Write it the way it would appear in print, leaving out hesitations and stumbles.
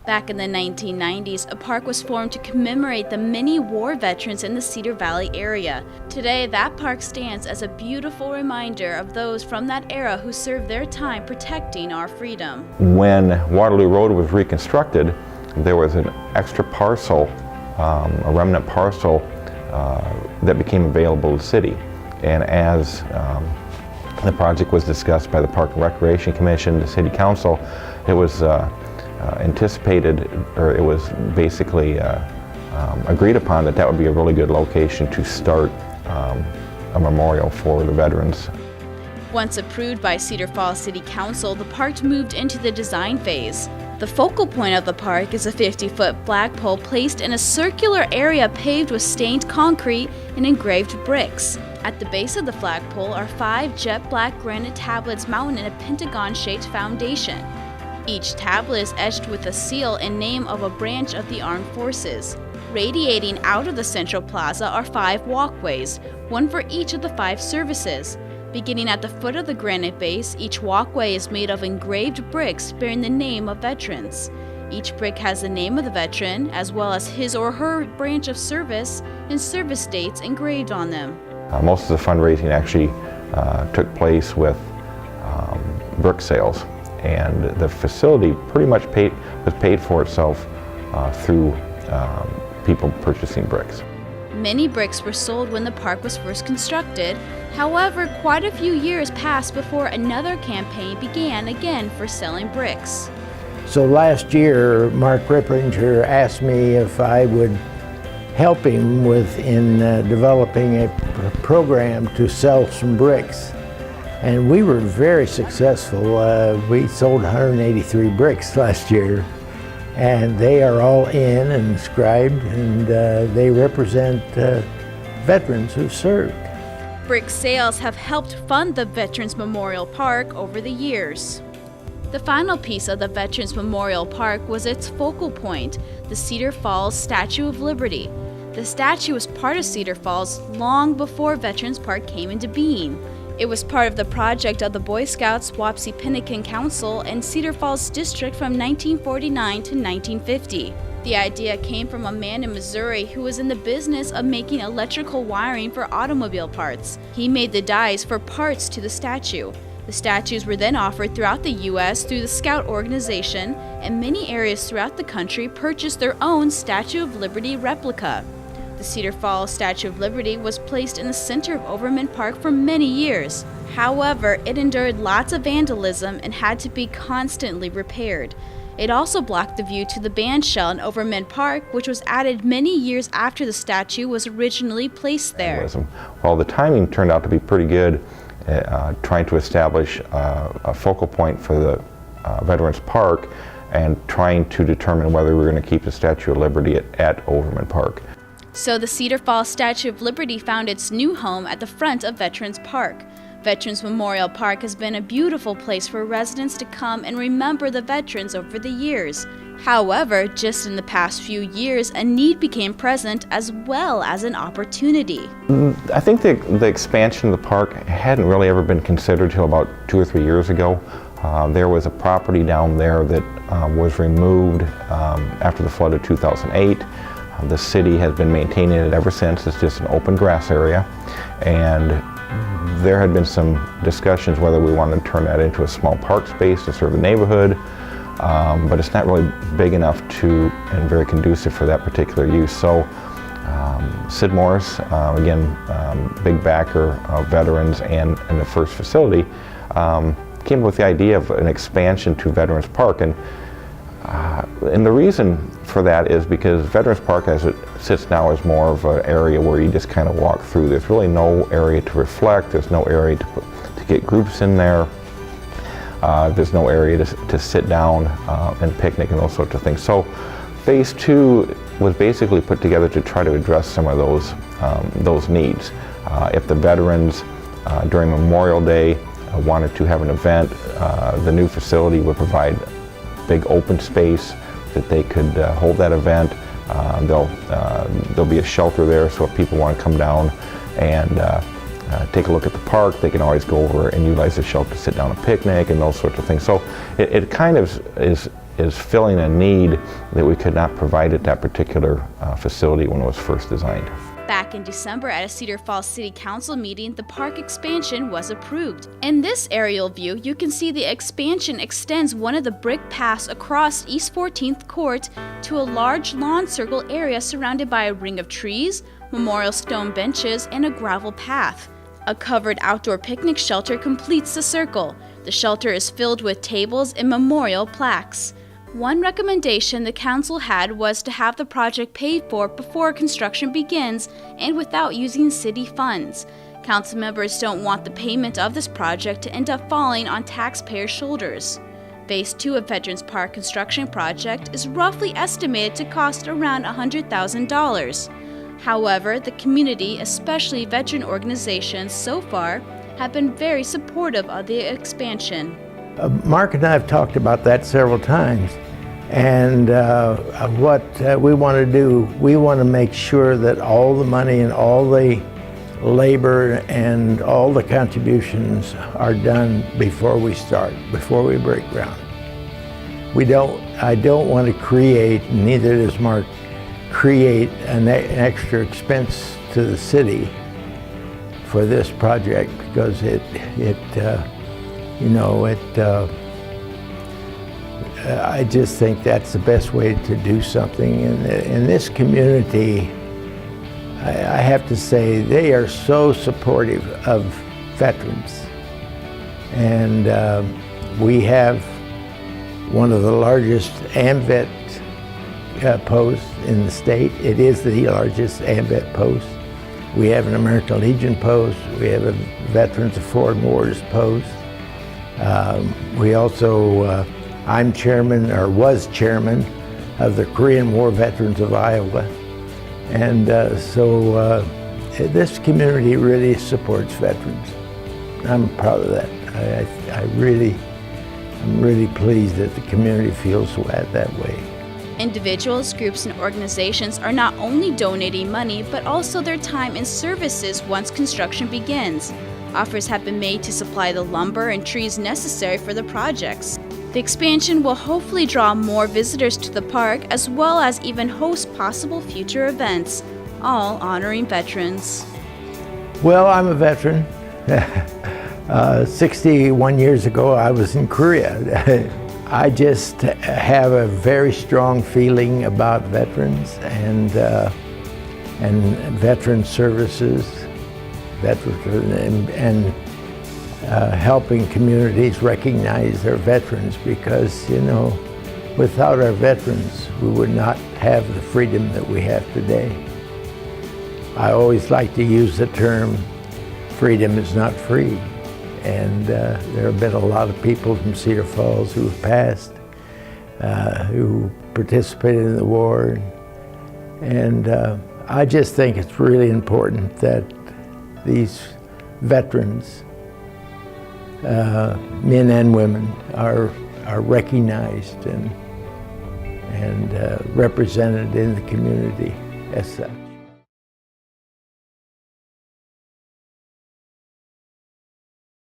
Back in the 1990s, a park was formed to commemorate the many war veterans in the Cedar Valley area. Today, that park stands as a beautiful reminder of those from that era who served their time protecting our freedom. When Waterloo Road was reconstructed, there was an extra parcel, a remnant parcel, that became available to the city. And as the project was discussed by the Park and Recreation Commission, the City Council, it was anticipated, or it was basically agreed upon that that would be a really good location to start a memorial for the veterans. Once approved by Cedar Falls City Council, the park moved into the design phase. The focal point of the park is a 50-foot flagpole placed in a circular area paved with stained concrete and engraved bricks. At the base of the flagpole are 5 jet black granite tablets mounted in a pentagon-shaped foundation. Each tablet is etched with a seal and name of a branch of the armed forces. Radiating out of the central plaza are 5 walkways, one for each of the 5 services. Beginning at the foot of the granite base, each walkway is made of engraved bricks bearing the name of veterans. Each brick has the name of the veteran, as well as his or her branch of service and service dates engraved on them. Most of the fundraising actually took place with brick sales, and the facility pretty much was paid for itself through people purchasing bricks. Many bricks were sold when the park was first constructed. However, quite a few years passed before another campaign began again for selling bricks. So last year, Mark Ripplinger asked me if I would help him in developing a program to sell some bricks. And we were very successful. We sold 183 bricks last year. And they are all in and inscribed, and they represent veterans who've served. Brick sales have helped fund the Veterans Memorial Park over the years. The final piece of the Veterans Memorial Park was its focal point, the Cedar Falls Statue of Liberty. The statue was part of Cedar Falls long before Veterans Park came into being. It was part of the project of the Boy Scouts Wapsipinicon Council and Cedar Falls District from 1949 to 1950. The idea came from a man in Missouri who was in the business of making electrical wiring for automobile parts. He made the dies for parts to the statue. The statues were then offered throughout the U.S. through the Scout organization, and many areas throughout the country purchased their own Statue of Liberty replica. The Cedar Falls Statue of Liberty was placed in the center of Overman Park for many years. However, it endured lots of vandalism and had to be constantly repaired. It also blocked the view to the band shell in Overman Park, which was added many years after the statue was originally placed there. Well, the timing turned out to be pretty good, trying to establish a focal point for the Veterans Park and trying to determine whether we were going to keep the Statue of Liberty at Overman Park. So the Cedar Falls Statue of Liberty found its new home at the front of Veterans Park. Veterans Memorial Park has been a beautiful place for residents to come and remember the veterans over the years. However, just in the past few years, a need became present as well as an opportunity. I think the expansion of the park hadn't really ever been considered until about 2 or 3 years ago. There was a property down there that was removed after the flood of 2008. The city has been maintaining it ever since. It's just an open grass area, and there had been some discussions whether we wanted to turn that into a small park space to serve the neighborhood, but it's not really big enough to and very conducive for that particular use. So Sid Morris, again, big backer of veterans and the first facility, came up with the idea of an expansion to Veterans Park. And the reason for that is because Veterans Park, as it sits now, is more of an area where you just kind of walk through. There's really no area to reflect. There's no area to get groups in there. There's no area to sit down and picnic and those sorts of things. So Phase 2 was basically put together to try to address some of those needs. If the veterans during Memorial Day wanted to have an event, the new facility would provide big open space that they could hold that event. There'll be a shelter there, so if people want to come down and take a look at the park, they can always go over and utilize the shelter to sit down and picnic and those sorts of things. So it kind of is is filling a need that we could not provide at that particular facility when it was first designed. Back in December at a Cedar Falls City Council meeting, the park expansion was approved. In this aerial view, you can see the expansion extends one of the brick paths across East 14th Court to a large lawn circle area surrounded by a ring of trees, memorial stone benches, and a gravel path. A covered outdoor picnic shelter completes the circle. The shelter is filled with tables and memorial plaques. One recommendation the council had was to have the project paid for before construction begins and without using city funds. Council members don't want the payment of this project to end up falling on taxpayers' shoulders. Phase 2 of Veterans Park construction project is roughly estimated to cost around $100,000. However, the community, especially veteran organizations so far, have been very supportive of the expansion. Mark and I have talked about that several times, and what we want to do, we want to make sure that all the money and all the labor and all the contributions are done before we start, before we break ground. I don't want to create, neither does Mark, create an extra expense to the city for this project, because I just think that's the best way to do something. In this community, I have to say, they are so supportive of veterans. And we have one of the largest AMVET posts in the state. It is the largest AMVET post. We have an American Legion post. We have a Veterans of Foreign Wars post. We also, I'm chairman, or was chairman, of the Korean War Veterans of Iowa. And this community really supports veterans. I'm proud of that. I'm really pleased that the community feels that way. Individuals, groups, and organizations are not only donating money, but also their time and services once construction begins. Offers have been made to supply the lumber and trees necessary for the projects. The expansion will hopefully draw more visitors to the park, as well as even host possible future events, all honoring veterans. Well, I'm a veteran. 61 years ago, I was in Korea. I just have a very strong feeling about veterans and veteran services, and helping communities recognize their veterans, because, without our veterans, we would not have the freedom that we have today. I always like to use the term, freedom is not free. And there have been a lot of people from Cedar Falls who have passed, who participated in the war. And I just think it's really important that these veterans, men and women, are recognized and represented in the community as such.